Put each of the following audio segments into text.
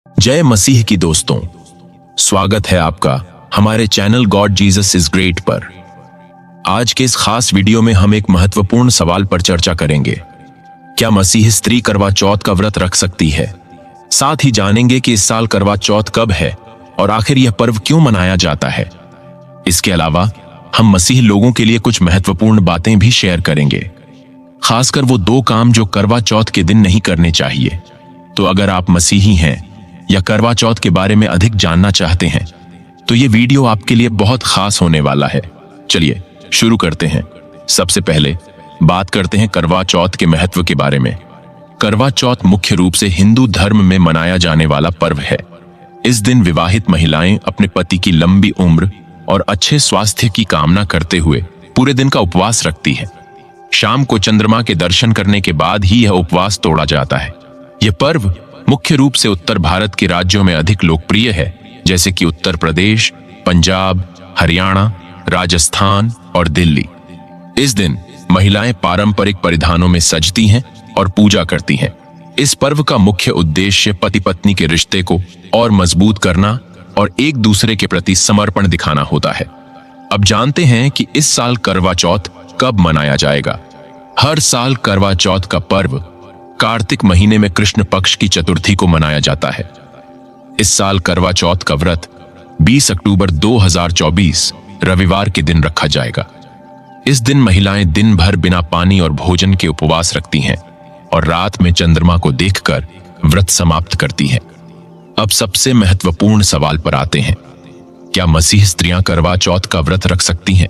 जय मसीह की दोस्तों, स्वागत है आपका हमारे channel God Jesus is great पर। आज के इस खास वीडियो में हम एक महत्वपूर्ण सवाल पर चर्चा करेंगे। क्या मसीह स्त्री करवा चौथ का व्रत रख सकती है? साथ ही जानेंगे कि इस साल करवा चौथ कब है और आखिर यह पर्व क्यों मनाया जाता है। इसके अलावा हम मसीह लोगों के लिए कुछ महत्वपूर्ण बातें भी शेयर करेंगे, खासकर वो 2 काम जो करवा चौथ के दिन नहीं करने चाहिए। तो अगर आप मसीही हैं या करवा चौथ के बारे में अधिक जानना चाहते हैं तो ये वीडियो आपके लिए बहुत खास होने वाला है। चलिए शुरू करते हैं। सबसे पहले बात करते हैं करवा चौथ के महत्व के बारे में। करवा चौथ मुख्य रूप से हिंदू धर्म में मनाया जाने वाला पर्व है। इस दिन विवाहित महिलाएं अपने पति की लंबी उम्र और अच्छे स्वास्थ्य की कामना करते हुए पूरे दिन का उपवास रखती हैं। शाम को चंद्रमा के दर्शन करने के बाद ही यह उपवास तोड़ा जाता है। यह पर्व मुख्य रूप से उत्तर भारत के राज्यों में अधिक लोकप्रिय है, जैसे कि उत्तर प्रदेश, पंजाब, हरियाणा, राजस्थान और दिल्ली। इस दिन महिलाएं पारंपरिक परिधानों में सजती हैं और पूजा करती हैं। इस पर्व का मुख्य उद्देश्य पति पत्नी के रिश्ते को और मजबूत करना और एक दूसरे के प्रति समर्पण दिखाना होता है। अब जानते हैं कि इस साल करवा चौथ कब मनाया जाएगा। हर साल करवा चौथ का पर्व कार्तिक महीने में कृष्ण पक्ष की चतुर्थी को मनाया जाता है। इस साल करवा चौथ का व्रत 20 अक्टूबर 2024 रविवार के दिन रखा जाएगा। इस दिन महिलाएं दिन भर बिना पानी और भोजन के उपवास रखती हैं और रात में चंद्रमा को देखकर व्रत समाप्त करती हैं। अब सबसे महत्वपूर्ण सवाल पर आते हैं, क्या मसीह स्त्रियां करवा चौथ का व्रत रख सकती हैं?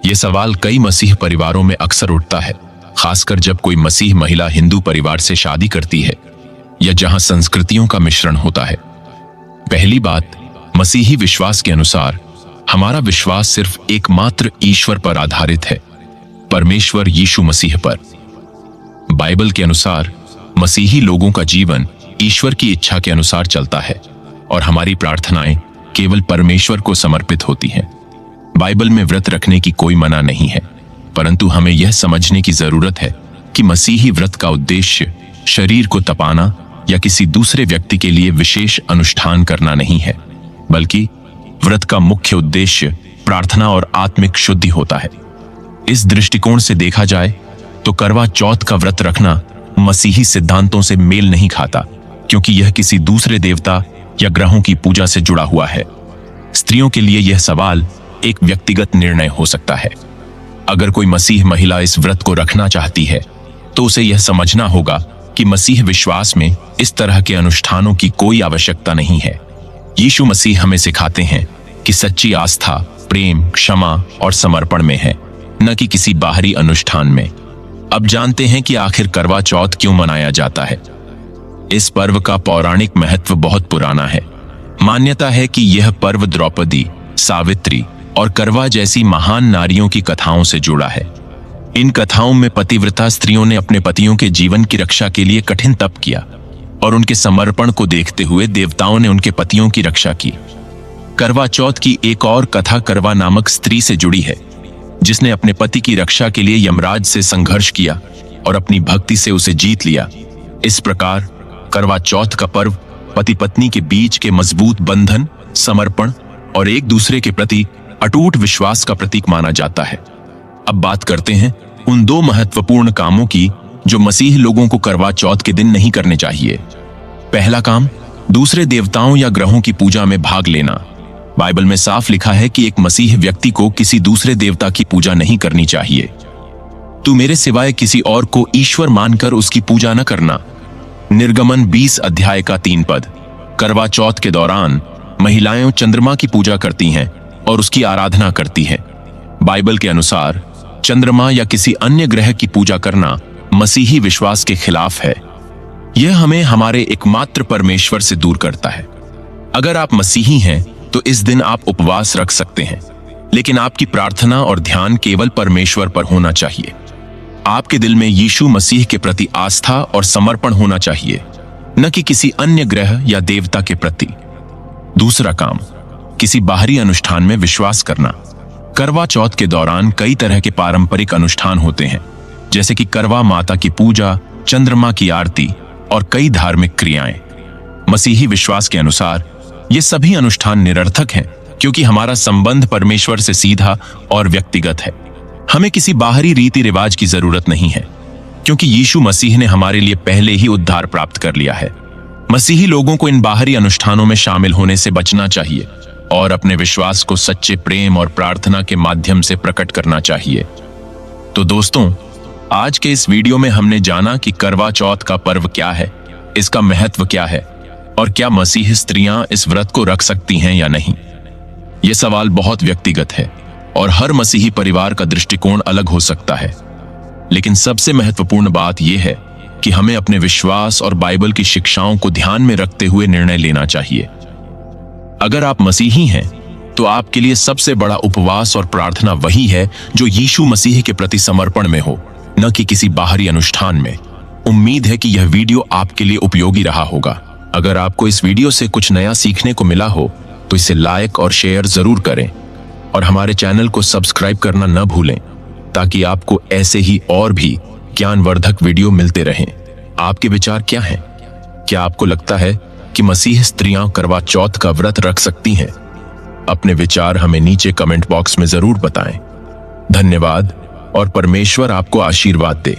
यह सवाल कई मसीह परिवारों में अक्सर उठता है, खासकर जब कोई मसीह महिला हिंदू परिवार से शादी करती है या जहां संस्कृतियों का मिश्रण होता है। पहली बात, मसीही विश्वास के अनुसार हमारा विश्वास सिर्फ एकमात्र ईश्वर पर आधारित है, परमेश्वर यीशु मसीह पर। बाइबल के अनुसार मसीही लोगों का जीवन ईश्वर की इच्छा के अनुसार चलता है और हमारी प्रार्थनाएं केवल परमेश्वर को समर्पित होती हैं। बाइबल में व्रत रखने की कोई मना नहीं है, परंतु हमें यह समझने की जरूरत है कि मसीही व्रत का उद्देश्य शरीर को तपाना या किसी दूसरे व्यक्ति के लिए विशेष अनुष्ठान करना नहीं है, बल्कि व्रत का मुख्य उद्देश्य प्रार्थना और आत्मिक शुद्धि होता है। इस दृष्टिकोण से देखा जाए तो करवा चौथ का व्रत रखना मसीही सिद्धांतों से मेल नहीं खाता, क्योंकि यह किसी दूसरे देवता या ग्रहों की पूजा से जुड़ा हुआ है। स्त्रियों के लिए यह सवाल एक व्यक्तिगत निर्णय हो सकता है। अगर कोई मसीह महिला इस व्रत को रखना चाहती है तो उसे यह समझना होगा कि मसीह विश्वास में इस तरह के अनुष्ठानों की कोई आवश्यकता नहीं है। यीशु मसीह हमें सिखाते हैं कि सच्ची आस्था प्रेम, क्षमा और समर्पण में है, न कि किसी बाहरी अनुष्ठान में। अब जानते हैं कि आखिर करवा चौथ क्यों मनाया जाता है। इस पर्व का पौराणिक महत्व बहुत पुराना है। मान्यता है कि यह पर्व द्रौपदी, सावित्री और करवा जैसी महान नारियों की कथाओं से जुड़ा है। इन कथाओं में पतिव्रता स्त्रियों ने अपने पतियों के जीवन की रक्षा के लिए कठिन तप किया और उनके समर्पण को देखते हुए देवताओं ने उनके पतियों की रक्षा की। करवा चौथ की एक और कथा करवा नामक स्त्री से जुड़ी है, जिसने अपने पति की रक्षा के लिए यमराज से संघर्ष किया और अपनी भक्ति से उसे जीत लिया। इस प्रकार करवा चौथ का पर्व पति पत्नी के बीच के मजबूत बंधन, समर्पण और एक दूसरे के प्रति अटूट विश्वास का प्रतीक माना जाता है। अब बात करते हैं उन 2 महत्वपूर्ण कामों की जो मसीह लोगों को करवा चौथ के दिन नहीं करने चाहिए। पहला काम, दूसरे देवताओं या ग्रहों की पूजा में भाग लेना। बाइबल में साफ लिखा है कि एक मसीह व्यक्ति को किसी दूसरे देवता की पूजा नहीं करनी चाहिए। तू मेरे सिवाय किसी और को ईश्वर मानकर उसकी पूजा न करना। निर्गमन 20 अध्याय का 3 पद। करवा चौथ के दौरान महिलाएं चंद्रमा की पूजा करती हैं और उसकी आराधना करती हैं। बाइबल के अनुसार चंद्रमा या किसी अन्य ग्रह की पूजा करना मसीही विश्वास के खिलाफ है। यह हमें हमारे एकमात्र परमेश्वर से दूर करता है। अगर आप मसीही हैं तो इस दिन आप उपवास रख सकते हैं, लेकिन आपकी प्रार्थना और ध्यान केवल परमेश्वर पर होना चाहिए। आपके दिल में यीशु मसीह के प्रति आस्था और समर्पण होना चाहिए, न कि किसी अन्य ग्रह या देवता के प्रति। दूसरा काम, किसी बाहरी अनुष्ठान में विश्वास करना। करवा चौथ के दौरान कई तरह के पारंपरिक अनुष्ठान होते हैं, जैसे कि करवा माता की पूजा, चंद्रमा की आरती और कई धार्मिक क्रियाएं। मसीही विश्वास के अनुसार ये सभी अनुष्ठान निरर्थक हैं, क्योंकि हमारा संबंध परमेश्वर से सीधा और व्यक्तिगत है। हमें किसी बाहरी रीति रिवाज की जरूरत नहीं है, क्योंकि यीशु मसीह ने हमारे लिए पहले ही उद्धार प्राप्त कर लिया है। मसीही लोगों को इन बाहरी अनुष्ठानों में शामिल होने से बचना चाहिए और अपने विश्वास को सच्चे प्रेम और प्रार्थना के माध्यम से प्रकट करना चाहिए। तो दोस्तों, आज के इस वीडियो में हमने जाना कि करवा चौथ का पर्व क्या है, इसका महत्व क्या है और क्या मसीही स्त्रियां इस व्रत को रख सकती हैं या नहीं। यह सवाल बहुत व्यक्तिगत है और हर मसीही परिवार का दृष्टिकोण अलग हो सकता है, लेकिन सबसे महत्वपूर्ण बात यह है कि हमें अपने विश्वास और बाइबल की शिक्षाओं को ध्यान में रखते हुए निर्णय लेना चाहिए। अगर आप मसीही हैं तो आपके लिए सबसे बड़ा उपवास और प्रार्थना वही है जो यीशु मसीह के प्रति समर्पण में हो, न कि किसी बाहरी अनुष्ठान में। उम्मीद है कि यह वीडियो आपके लिए उपयोगी रहा होगा। अगर आपको इस वीडियो से कुछ नया सीखने को मिला हो तो इसे लाइक और शेयर जरूर करें और हमारे चैनल को सब्सक्राइब करना न भूलें, ताकि आपको ऐसे ही और भी ज्ञानवर्धक वीडियो मिलते रहें। आपके विचार क्या हैं? क्या आपको लगता है कि मसीह स्त्रियां करवा चौथ का व्रत रख सकती हैं? अपने विचार हमें नीचे कमेंट बॉक्स में जरूर बताएं। धन्यवाद और परमेश्वर आपको आशीर्वाद दे।